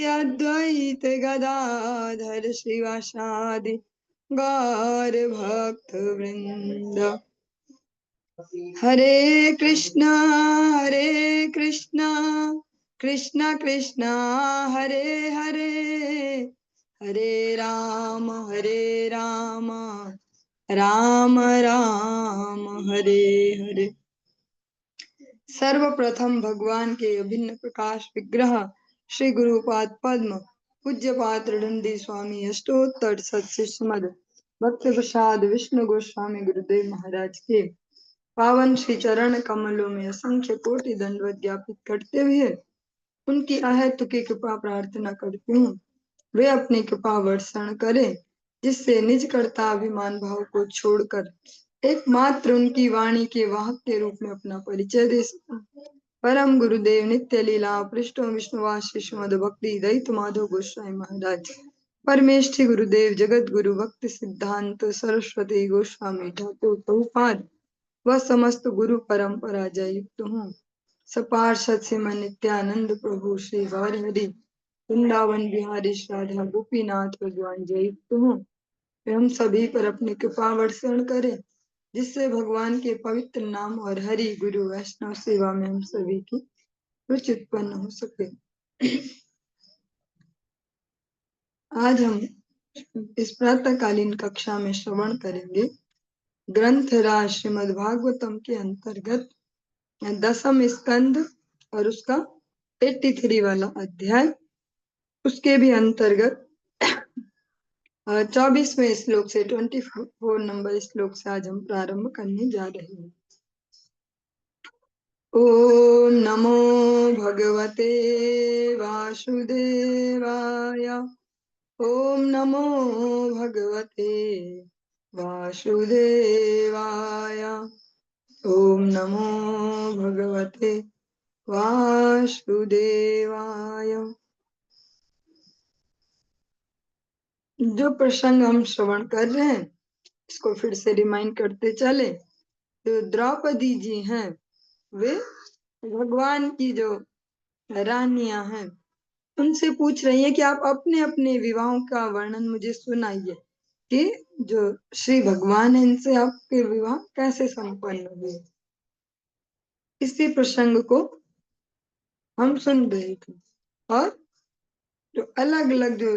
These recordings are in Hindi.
अद्वैत गदाधर श्रीवासादि गौर भक्त वृंद। हरे कृष्णा कृष्णा कृष्णा हरे हरे, हरे राम राम राम हरे हरे। सर्वप्रथम भगवान के अभिन्न प्रकाश विग्रह श्री गुरुपाद पद्म पूज्य पात्र दंडी स्वामी अष्टोत्तर सत्सिस्मद भक्त प्रसाद विष्णु गोस्वामी गुरुदेव महाराज के पावन श्री चरण कमलों में असंख्य कोटि दंडवत ज्ञापित करते हुए उनकी अहेतुकी कृपा प्रार्थना करती हूँ, वे अपनी कृपा वर्षण करें, जिससे निज कर्ता अभिमान भाव को छोड़कर एकमात्र उनकी वाणी के वाहक के रूप में अपना परिचय दे सका। परम गुरुदेव नित्य लीला पृष्ठों विष्णुवास शिशु मधु भक्ति दयित माधव गोस्वामी महाराज, परमेष्ठी गुरुदेव जगत गुरु भक्ति सिद्धांत सरस्वती गोस्वामी ठाकुर प्रभुपाद वह समस्त गुरु परंपरा जय युक्त हूँ। सपार्षद श्रीमन नित्यानंद प्रभु श्री गौर हरि वृंदावन बिहारी राधा गोपीनाथ भगवान जय युक्त हूँ। हम सभी पर अपनी कृपा वर्षण करें, जिससे भगवान के पवित्र नाम और हरि गुरु वैष्णव सेवा में हम सभी की रुचि उत्पन्न हो सके। आज हम इस प्रातःकालीन कक्षा में श्रवण करेंगे ग्रंथ राज श्रीमद् भागवतम के अंतर्गत 10वें स्कंद और उसका 83 वाला अध्याय, उसके भी अंतर्गत 24वें श्लोक से 24 नंबर श्लोक से आज हम प्रारंभ करने जा रहे हैं। ओम नमो भगवते वासुदेवाय, ओम नमो भगवते वासुदेवाय, ओम नमो भगवते वासुदेवाय। जो प्रसंग हम श्रवण कर रहे हैं इसको फिर से रिमाइंड करते चले। जो द्रौपदी जी हैं वे भगवान की जो रानियां हैं उनसे पूछ रही हैं कि आप अपने अपने विवाहों का वर्णन मुझे सुनाइए कि जो श्री भगवान है इनसे आपके विवाह कैसे संपन्न हुए। इसी प्रसंग को हम सुन रहे थे और जो अलग अलग जो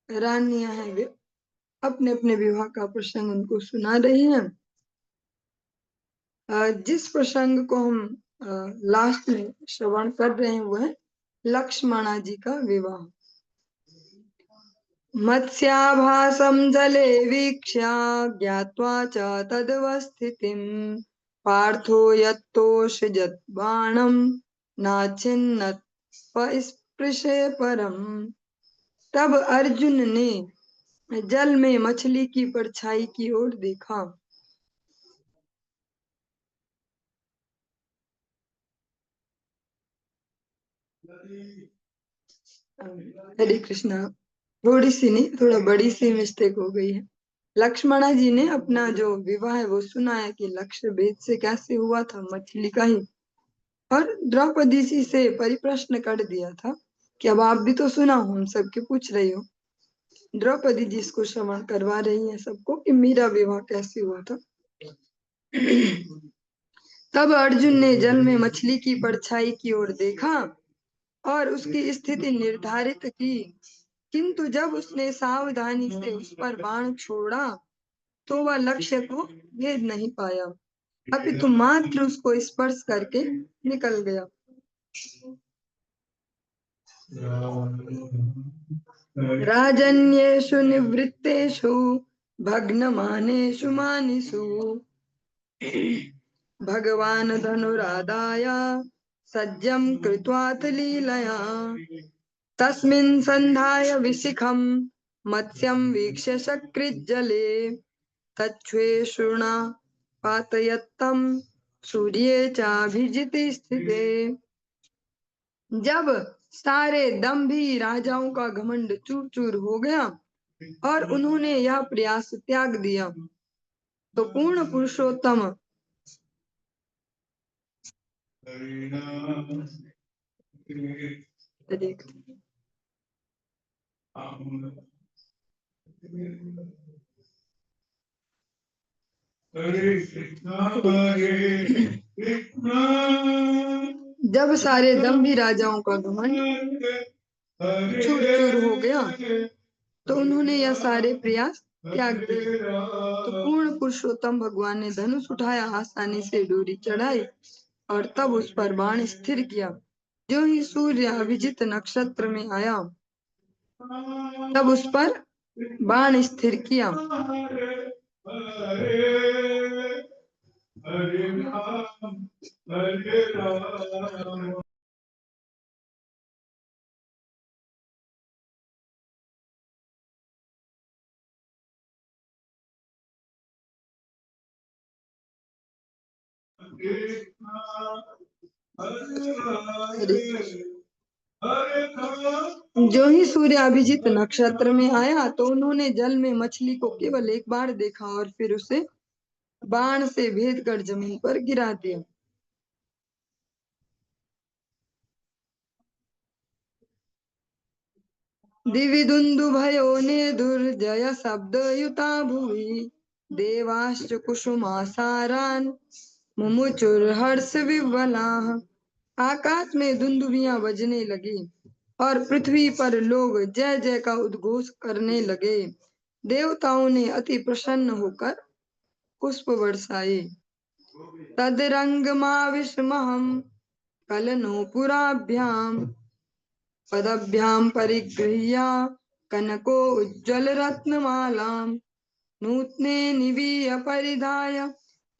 रानियां हैं वे अपने अपने विवाह का प्रसंग उनको सुना रही हैं। जिस प्रसंग को हम लास्ट में श्रवण कर रहे हैं वह है लक्ष्मणा जी का विवाह। मत्स्याभासं जले वीक्ष्य ज्ञात्वा च तदवस्थितिं पार्थो यत्तोषजत् बाणं नाचिन्नत् स्पृशे परम। तब अर्जुन ने जल में मछली की परछाई की ओर देखा। हरे कृष्णा, थोड़ी सी नहीं थोड़ा बड़ी सी मिस्टेक हो गई है। लक्ष्मणा जी ने अपना जो विवाह है वो सुनाया कि लक्ष्य भेद से कैसे हुआ था, मछली का ही, और द्रौपदी जी से परिप्रश्न कर दिया था कि अब आप भी तो सुना, हम सबके पूछ रही हो। द्रौपदी जी इसको श्रवण करवा रही है सबको कि मेरा विवाह कैसे हुआ था। तब अर्जुन ने जल में मछली की परछाई की ओर देखा और उसकी स्थिति निर्धारित की, किंतु जब उसने सावधानी से उस पर बाण छोड़ा तो वह लक्ष्य को भेद नहीं पाया, अपितु मात्र उसको स्पर्श करके निकल गया। राजन्येषु निवृत्तेषु भग्नमानेषु मानिषु भगवान धनुरादाय सज्जं कृत्वाथ लीलया तस्मिन् सन्धाय विशिखं मत्स्यं वीक्ष्य सकृज्जले तच्छ्वेषुणा पातयत्तं सूर्ये चाभिजिते स्थिते। जब सारे दंभी राजाओं का घमंड चूर चूर हो गया और उन्होंने यह प्रयास त्याग दिया तो पूर्ण पुरुषोत्तम जब सारे दम्भी राजाओं का घमंड चूर चूर हो गया तो उन्होंने यह सारे प्रयास त्याग दिए। तो पूर्ण पुरुषोत्तम भगवान ने धनुष उठाया, आसानी से डोरी चढ़ाई और तब उस पर बाण स्थिर किया। जो ही सूर्य अभिजित नक्षत्र में आया तब उस पर बाण स्थिर किया। जो ही सूर्य अभिजित नक्षत्र में आया तो उन्होंने जल में मछली को केवल एक बार देखा और फिर उसे बाण से भेद कर जमीन पर गिरा दिया। दिवि दुन्दुभयो ने दुर्जय शब्द युता भुवि देवाश्च कुसुमासारान् मुमुचुर हर्ष विह्वलाः। आकाश में दुंदुभियां बजने लगी और पृथ्वी पर लोग जय जय का उद्घोष करने लगे। देवताओं ने अति प्रसन्न होकर पुष्प बरसाए। तदरंगमाविष्महं कलनोपुराभ्यां पदभ्यां परिगृह्य कनको उज्ज्वल रत्नमालां नूत्ने निवीय परिधाय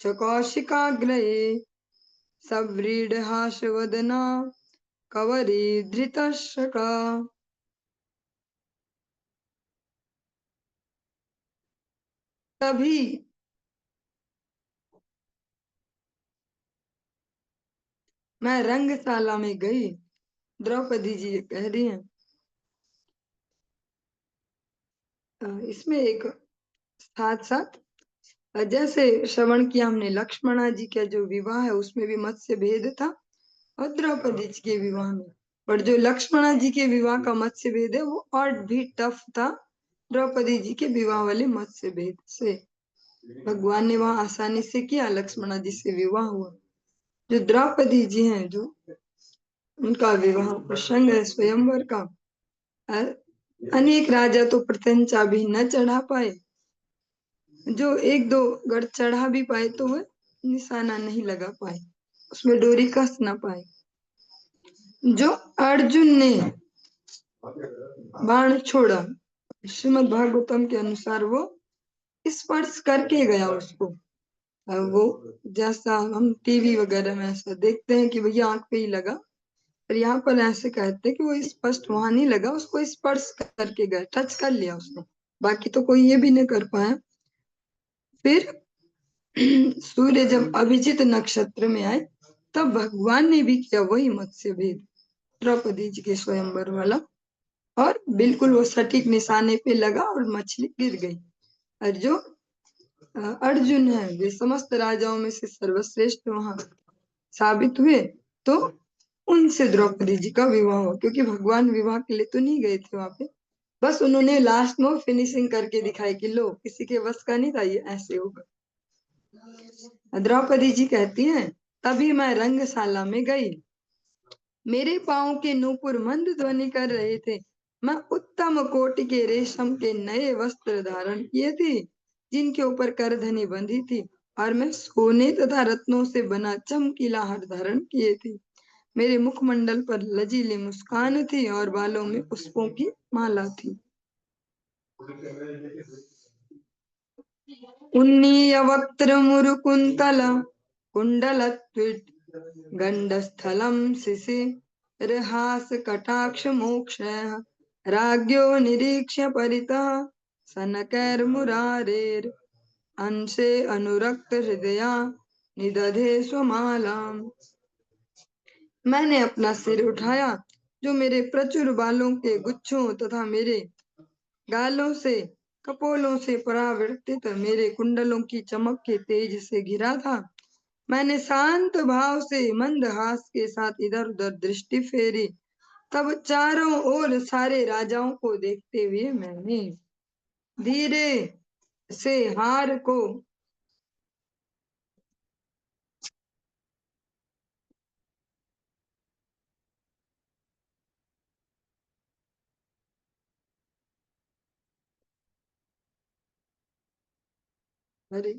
च कौशिकाग्रये सव्रीडहासवदना कवरी धृतशका। तभी मैं रंगशाला में गई। द्रौपदी जी ये कह रही हैं। इसमें एक साथ साथ जैसे श्रवण किया हमने लक्ष्मणा जी का जो विवाह है उसमें भी मत्स्य भेद था और द्रौपदी जी के विवाह में, पर जो लक्ष्मणा जी के विवाह का मत्स्य भेद है वो और भी टफ था द्रौपदी जी के विवाह वाले मत्स्य भेद से। भगवान ने वहां आसानी से किया, लक्ष्मणा जी से विवाह हुआ। जो द्रौपदी जी हैं जो उनका विवाह प्रसंग है स्वयंवर का। अनेक राजा तो प्रत्यंचा भी न चढ़ा पाए, जो एक दो गढ़ चढ़ा भी पाए तो वह निशाना नहीं लगा पाए, उसमें डोरी कस ना पाए। जो अर्जुन ने बाण छोड़ा श्रीमद् भागवतम के अनुसार वो स्पर्श करके गया उसको। वो जैसा हम टीवी वगैरह में ऐसा देखते हैं कि भैया आंख पे ही लगा, पर यहाँ पर ऐसे कहते हैं कि वो स्पष्ट वहां नहीं लगा, उसको स्पर्श करके गया, टच कर लिया उसने, बाकी तो कोई ये भी नहीं कर पाया। फिर सूर्य जब अभिजित नक्षत्र में आए तब भगवान ने भी किया वही मत्स्य भेद द्रौपदी जी के स्वयंवर वाला, और बिल्कुल वो सटीक निशाने पे लगा और मछली गिर गई। और जो अर्जुन है वे समस्त राजाओं में से सर्वश्रेष्ठ वहां साबित हुए, तो उनसे द्रौपदी जी का विवाह हुआ, क्योंकि भगवान विवाह के लिए तो नहीं गए थे वहां पे, बस उन्होंने लास्ट में फिनिशिंग करके दिखाई कि लो किसी के बस का नहीं था, ये ऐसे होगा। द्रौपदी जी कहती हैं, तभी मैं रंगशाला में गई, मेरे पाँव के नूपुर मंद ध्वनि कर रहे थे। मैं उत्तम कोटि के रेशम के नए वस्त्र धारण किए थे जिनके ऊपर करधनी बंधी थी, और मैं सोने तथा रत्नों से बना चमकीला हार धारण किए थे। मेरे मुखमंडल पर लजीली मुस्कान थी और बालों में पुष्पों की माला थी। उन्नीय वक्त्र मुरुकुंतल कुंडल गंडस्थलम शिशिरहास कटाक्ष मोक्ष राज्ञो निरीक्ष्य परितः सनकैर्मुरारेर अंशे अनुरक्त हृदया निदधे स्वमालाम। मैंने अपना सिर उठाया, जो मेरे प्रचुर बालों के गुच्छों तथा मेरे गालों से कपोलों से परावर्तित मेरे कुंडलों की चमक के तेज से घिरा था। मैंने शांत भाव से मंद हास के साथ इधर उधर दृष्टि फेरी तब चारों ओर सारे राजाओं को देखते हुए मैंने धीरे से हार को अरे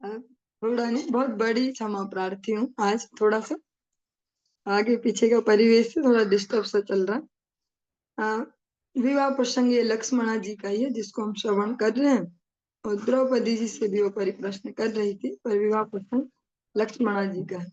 अब थोड़ा नहीं, बहुत बड़ी क्षमा प्रार्थी हूँ। आज थोड़ा सा आगे पीछे का परिवेश से थोड़ा डिस्टर्ब सा चल रहा है। विवाह प्रसंग ये लक्ष्मणा जी का ही है जिसको हम श्रवण कर रहे हैं, और द्रौपदी जी से भी वो परिप्रश्न कर रही थी, पर विवाह प्रसंग लक्ष्मणा जी का है।